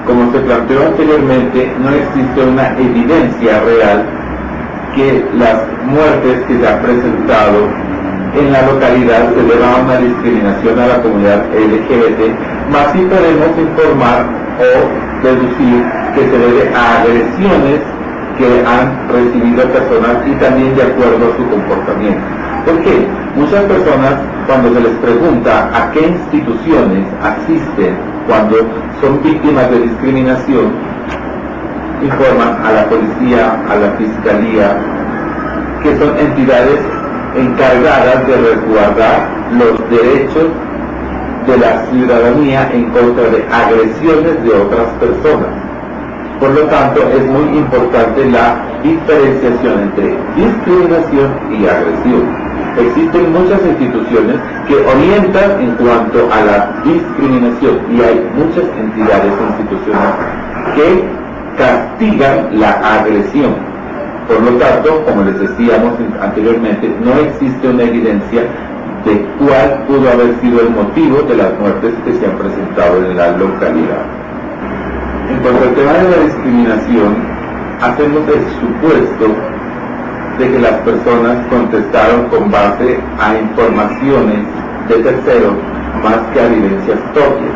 Como se planteó anteriormente, no existe una evidencia real que las muertes que se han presentado en la localidad se deban a una discriminación a la comunidad LGBT, más sí podemos informar o deducir que se debe a agresiones que han recibido personas y también de acuerdo a su comportamiento. ¿Por qué? Muchas personas, cuando se les pregunta a qué instituciones asisten cuando son víctimas de discriminación, informan a la policía, a la fiscalía, que son entidades encargadas de resguardar los derechos de la ciudadanía en contra de agresiones de otras personas. Por lo tanto, es muy importante la diferenciación entre discriminación y agresión. Existen muchas instituciones que orientan en cuanto a la discriminación y hay muchas entidades e instituciones que castigan la agresión. Por lo tanto, como les decíamos anteriormente, no existe una evidencia de cuál pudo haber sido el motivo de las muertes que se han presentado en la localidad. En cuanto al tema de la discriminación, hacemos el supuesto de que las personas contestaron con base a informaciones de terceros más que a vivencias propias.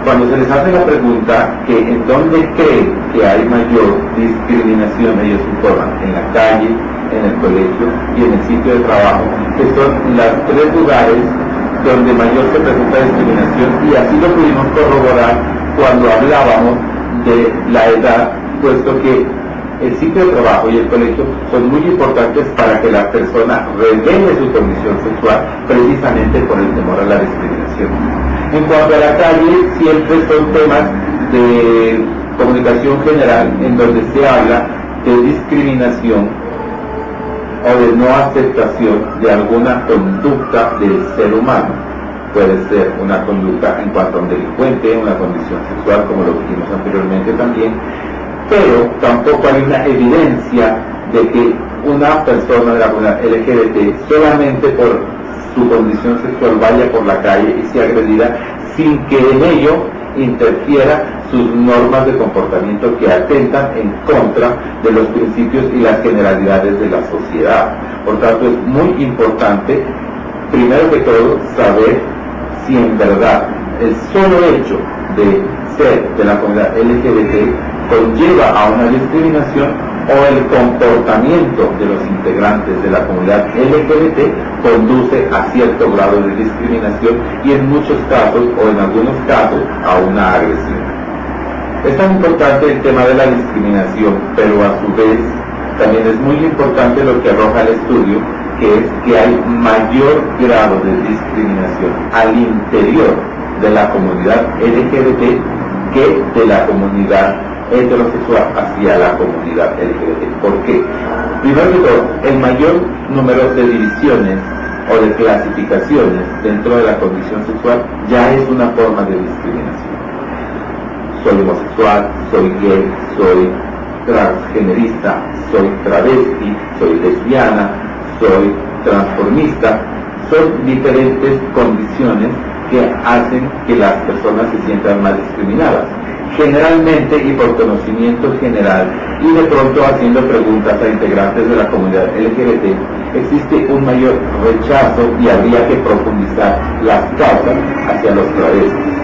Cuando se les hace la pregunta que en dónde creen que hay mayor discriminación, ellos informan en la calle, en el colegio y en el sitio de trabajo, que son los tres lugares donde mayor se presenta discriminación, y así lo pudimos corroborar cuando hablábamos de la edad, puesto que el sitio de trabajo y el colegio son muy importantes para que la persona revele su condición sexual, precisamente por el temor a la discriminación. En cuanto a la calle, siempre son temas de comunicación general en donde se habla de discriminación o de no aceptación de alguna conducta del ser humano. Puede ser una conducta en cuanto a un delincuente, una condición sexual, como lo dijimos anteriormente también, pero tampoco hay una evidencia de que una persona de la comunidad LGBT solamente por su condición sexual vaya por la calle y sea agredida sin que en ello interfiera sus normas de comportamiento que atentan en contra de los principios y las generalidades de la sociedad. Por tanto, es muy importante, primero que todo, saber si en verdad el solo hecho de ser de la comunidad LGBT conlleva a una discriminación o el comportamiento de los integrantes de la comunidad LGBT conduce a cierto grado de discriminación y en muchos casos o en algunos casos a una agresión. Es tan importante el tema de la discriminación, pero a su vez también es muy importante lo que arroja el estudio, que es que hay mayor grado de discriminación al interior de la comunidad LGBT que de la comunidad heterosexual hacia la comunidad LGBT. ¿Por qué? Primero que todo, el mayor número de divisiones o de clasificaciones dentro de la condición sexual ya es una forma de discriminación. Soy homosexual, soy gay, soy transgenerista, soy travesti, soy lesbiana, soy transformista. Son diferentes condiciones que hacen que las personas se sientan más discriminadas. Generalmente y por conocimiento general y de pronto haciendo preguntas a integrantes de la comunidad LGBT, existe un mayor rechazo y habría que profundizar las causas hacia los travestis.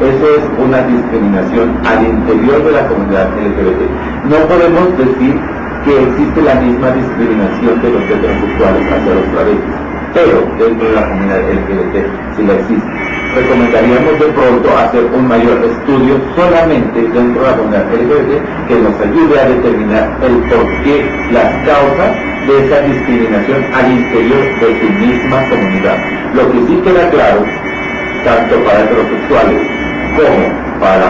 Eso es una discriminación al interior de la comunidad LGBT. No podemos decir que existe la misma discriminación de los heterosexuales hacia los travestis, pero dentro de la comunidad LGBT sí la existe. Recomendaríamos de pronto hacer un mayor estudio solamente dentro de la comunidad LGBT que nos ayude a determinar el porqué, las causas de esa discriminación al interior de su misma comunidad. Lo que sí queda claro, tanto para heterosexuales como para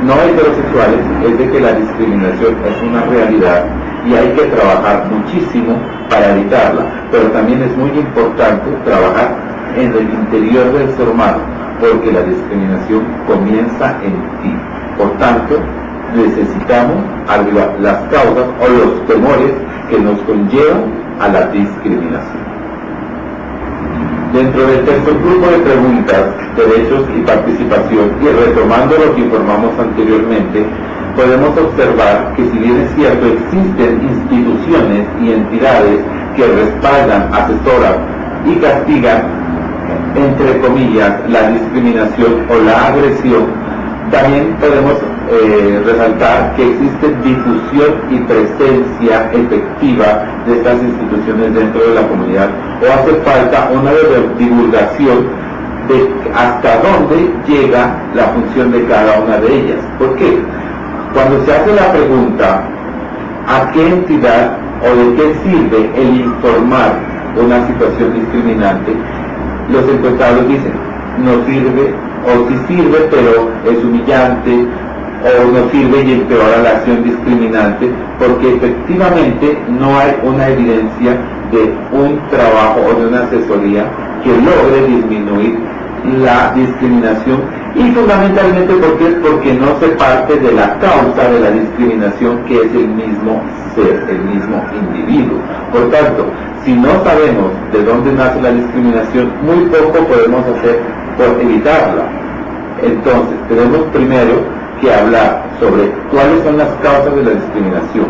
no heterosexuales, es de que la discriminación es una realidad y hay que trabajar muchísimo para evitarla, pero también es muy importante trabajar en el interior del ser humano, porque la discriminación comienza en ti. Por tanto, necesitamos averiguar las causas o los temores que nos conllevan a la discriminación. Dentro del tercer grupo de preguntas, derechos y participación, y retomando lo que informamos anteriormente, podemos observar que si bien es cierto existen instituciones y entidades que respaldan, asesoran y castigan, entre comillas, la discriminación o la agresión, también podemos resaltar que existe difusión y presencia efectiva de estas instituciones dentro de la comunidad, o hace falta una divulgación de hasta dónde llega la función de cada una de ellas. ¿Por qué? Cuando se hace la pregunta ¿a qué entidad o de qué sirve el informar una situación discriminante?, los encuestados dicen no sirve, o sí sirve pero es humillante, o no sirve y empeora la acción discriminante, porque efectivamente no hay una evidencia de un trabajo o de una asesoría que logre disminuir la discriminación, y fundamentalmente porque no se parte de la causa de la discriminación, que es el mismo ser, el mismo individuo. Por tanto, si no sabemos de dónde nace la discriminación, muy poco podemos hacer por evitarla. Entonces, tenemos primero que hablar sobre cuáles son las causas de la discriminación,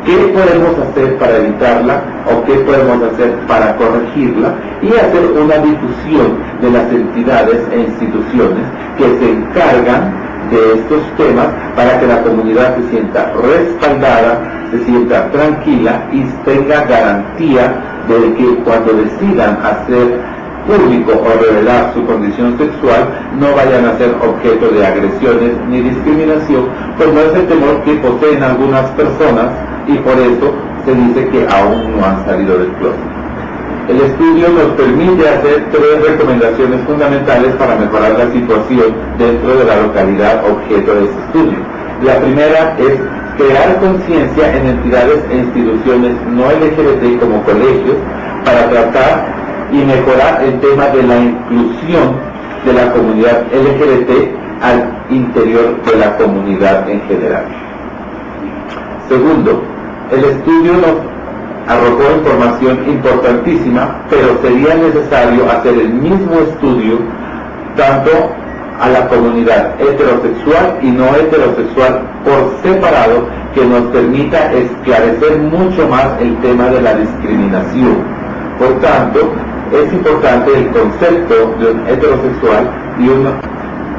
qué podemos hacer para evitarla o qué podemos hacer para corregirla, y hacer una difusión de las entidades e instituciones que se encargan de estos temas para que la comunidad se sienta respaldada, se sienta tranquila y tenga garantía de que cuando decidan hacer público o revelar su condición sexual no vayan a ser objeto de agresiones ni discriminación, pues no es el temor que poseen algunas personas, y por eso se dice que aún no han salido del closet. El estudio nos permite hacer 3 recomendaciones fundamentales para mejorar la situación dentro de la localidad objeto de este estudio. La primera es crear conciencia en entidades e instituciones no LGBT como colegios para tratar y mejorar el tema de la inclusión de la comunidad LGBT al interior de la comunidad en general. Segundo, el estudio nos arrojó información importantísima, pero sería necesario hacer el mismo estudio tanto a la comunidad heterosexual y no heterosexual por separado, que nos permita esclarecer mucho más el tema de la discriminación. Por tanto, es importante el concepto de un heterosexual y un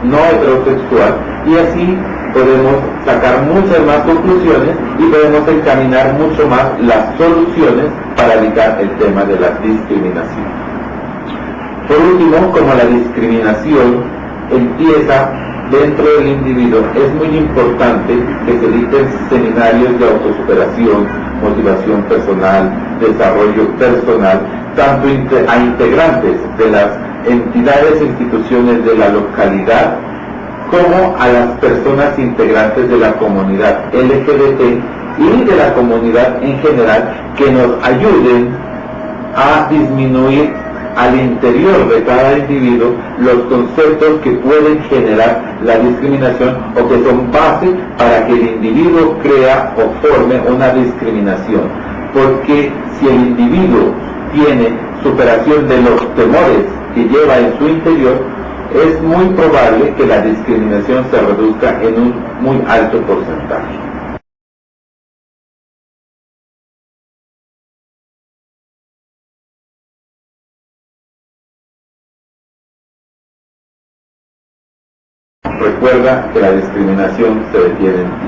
no heterosexual, y así podemos sacar muchas más conclusiones y podemos encaminar mucho más las soluciones para evitar el tema de la discriminación. Por último, como la discriminación empieza dentro del individuo, es muy importante que se dicten seminarios de autosuperación, motivación personal, desarrollo personal, tanto a integrantes de las entidades e instituciones de la localidad como a las personas integrantes de la comunidad LGBT y de la comunidad en general, que nos ayuden a disminuir al interior de cada individuo los conceptos que pueden generar la discriminación o que son base para que el individuo crea o forme una discriminación. Porque si el individuo tiene superación de los temores que lleva en su interior, es muy probable que la discriminación se reduzca en un muy alto porcentaje. Recuerda que la discriminación se detiene en ti.